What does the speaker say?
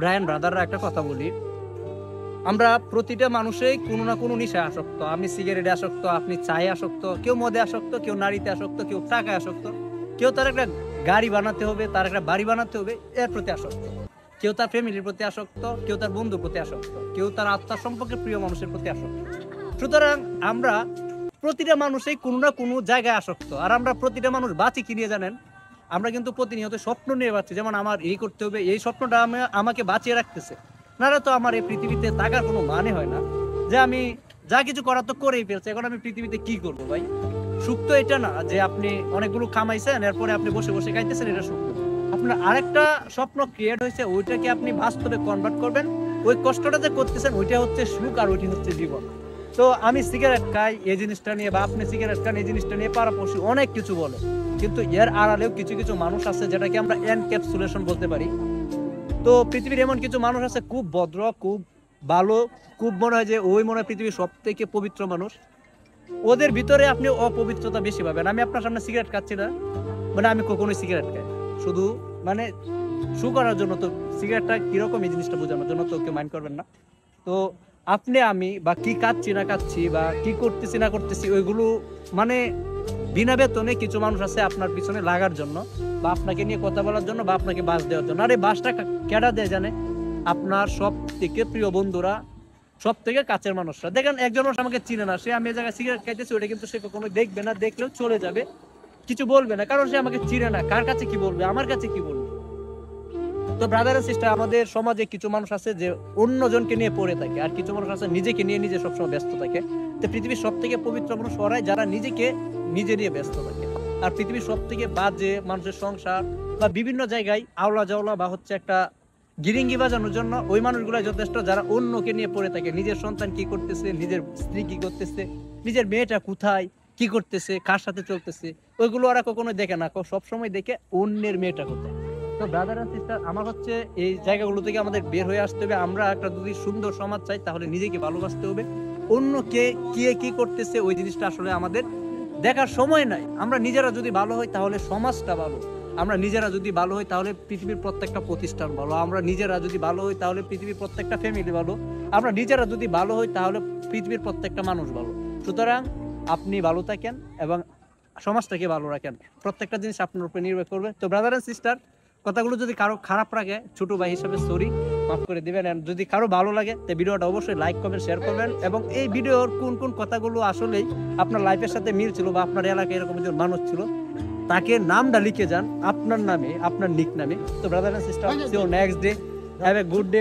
Brian ব্রাদাররা একটা কথা বলি, আমরা প্রতিটা মানুষই কোনো না কোনো নেশায় আসক্ত। আমি সিগারেটে আসক্ত, আপনি চায়ে আসক্ত, কেউ মদে আসক্ত, কেউ নারীতে আসক্ত, কেউ টাকায় আসক্ত, কেউ তার একটা গাড়ি বানাতে হবে, তার একটা বাড়ি বানাতে হবে, এর প্রতি আসক্ত। কেউ তার ফ্যামিলির প্রতি আসক্ত, কেউ তার বন্ধুর প্রতি আসক্ত, কেউ তার আত্মার সম্পর্কে প্রিয় মানুষের প্রতি আসক্ত। সুতরাং আমরা প্রতিটা মানুষই কোনো না কোনো জায়গায় আসক্ত। আর আমরা প্রতিটা মানুষ বাঁচি কি নিয়ে জানেন? আমরা কিন্তু প্রতিনিয়ত স্বপ্ন নিয়ে বাঁচছি। যেমন আমার এই করতে হবে, এই স্বপ্নটা আমাকে বাঁচিয়ে রাখতেছে। নাহলে তো আমার এই পৃথিবীতে থাকার কোনো মানে হয় না। যে আমি যা কিছু করার তো করেই ফেলছি, এখন আমি পৃথিবীতে কি করবো ভাই? সুখ তো এটা না যে আপনি অনেকগুলো কামাইছেন এরপরে আপনি বসে বসে খাইতেছেন, এটা সুখ না। আপনার আরেকটা স্বপ্ন ক্রিয়েট হয়েছে, ওইটাকে আপনি বাস্তবে কনভার্ট করবেন। ওই কষ্টটা যে করতেছেন ওইটা হচ্ছে সুখ, আর ওইটা হচ্ছে জীবন। তো আমি সিগারেট খাই এই জিনিসটা নিয়ে, বা আপনি সিগারেট খান এই জিনিসটা নিয়ে পাড়াপড়শি অনেক কিছু বলে, কিন্তু এর আড়ালেও কিছু কিছু মানুষ আছে যেটাকে আমরা এনক্যাপসুলেশন বলতে পারি। তো পৃথিবীর এমন কিছু মানুষ আছে খুব ভদ্র, খুব ভালো, খুব মনে হয় যে ওই মনে হয় পৃথিবীর সব থেকে পবিত্র মানুষ। ওদের ভিতরে আপনি অপবিত্রতা বেশি পাবেন। আমি আপনার সামনে সিগারেট খাচ্ছি না মানে আমি কখনোই সিগারেট খাই শুধু মানে শু করার জন্য। তো সিগারেটটা কিরকম এই জিনিসটা বোঝানোর জন্য, তো কেউ মাইন্ড করবেন না। তো আপনি আমি বা কি খাচ্ছি না খাচ্ছি বা কি করতেছি না করতেছি ওইগুলো মানে বিনা বেতনে কিছু মানুষ আছে আপনার পিছনে লাগার জন্য, বা আপনাকে নিয়ে কথা বলার জন্য, বা আপনাকে বাস দেওয়ার জন্য। আর এই বাসটা কেডা দেয় জানে? আপনার সব থেকে প্রিয় বন্ধুরা, সব থেকে কাছের মানুষরা। দেখেন একজন মানুষ আমাকে চিনে না, সে আমি এই জায়গায় সিগারেট খাইতেছি ওটা কিন্তু সে কখনো দেখবে না, দেখলেও চলে যাবে, কিছু বলবে না, কারণ সে আমাকে চিনে না। কার কাছে কি বলবে, আমার কাছে কি বলবে? তো ব্রাদার এন্ড সিস্টার, আমাদের সমাজে কিছু মানুষ আছে যে অন্যজনকে নিয়ে পড়ে থাকে, আর কিছু মানুষ আছে নিজেকে নিয়ে নিজে সবসময় ব্যস্ত থাকে। তো পৃথিবীর সব থেকে পবিত্র মানুষ ওরাই যারা নিজেকে নিজে নিয়ে ব্যস্ত থাকে। আর পৃথিবীর সব থেকে বাজে মানুষের সংসার বা বিভিন্ন জায়গায় আওলা জাওলা বা হচ্ছে একটা গিরিঙ্গি বাজানোর জন্য ওই মানুষগুলো যথেষ্ট যারা অন্যকে নিয়ে পড়ে থাকে। নিজের সন্তান কি করতেছে, নিজের স্ত্রী কি করতেছে, নিজের মেয়েটা কোথায় কি করতেছে, কার সাথে চলতেছে, ওইগুলো ওরা কখনো দেখে না। সবসময় দেখে অন্যের মেয়েটা কোথায়। তো ব্রাদার এন্ড সিস্টার, আমার হচ্ছে এই জায়গাগুলো থেকে আমাদের বের হয়ে আসতে হবে। আমরা একটা যদি সুন্দর সমাজ চাই তাহলে নিজেকে ভালোবাসতে হবে। অন্য কে কি করতেছে ওই জিনিসটা আসলে আমাদের দেখার সময় নাই। আমরা নিজেরা যদি ভালো হই তাহলে সমাজটা ভালো, আমরা নিজেরা যদি ভালো হই তাহলে পৃথিবীর প্রত্যেকটা প্রতিষ্ঠান ভালো, আমরা নিজেরা যদি ভালো হই তাহলে পৃথিবীর প্রত্যেকটা ফ্যামিলি ভালো, আমরা নিজেরা যদি ভালো হই তাহলে পৃথিবীর প্রত্যেকটা মানুষ ভালো। সুতরাং আপনি ভালো থাকেন এবং সমাজটাকে ভালো রাখেন, প্রত্যেকটা জিনিস আপনার উপরে নির্ভর করবে। তো ব্রাদার এন্ড সিস্টার, কথাগুলো যদি কারো খারাপ লাগে ছোট ভাই হিসেবে সরি, মাফ করে দিবেন। আর যদি কারো ভালো লাগে তো ভিডিওটা অবশ্যই লাইক করবেন, শেয়ার করবেন, এবং এই ভিডিওর কোন কোন কথাগুলো আসলেই আপনার লাইফের সাথে মিল ছিল বা আপনার এলাকায় এরকম একজন মানুষ ছিল তাকে নামটা লিখে যান আপনার নামে, আপনার নিক নামে। তো brother and sister, see you next day, have a good day.